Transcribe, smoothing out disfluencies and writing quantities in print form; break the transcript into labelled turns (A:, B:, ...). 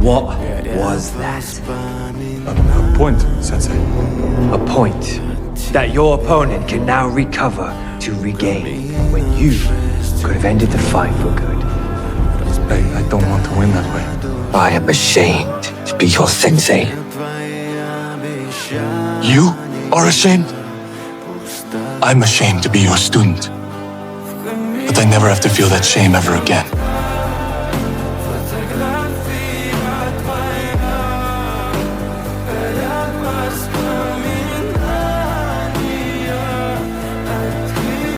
A: What was that?
B: A point, Sensei.
A: A point that your opponent can now recover to regain when you could have ended the fight for good.
B: I don't want to win that way.
A: I am ashamed to be your sensei.
B: You are ashamed? I'm ashamed to be your student. But I never have to feel that shame ever again.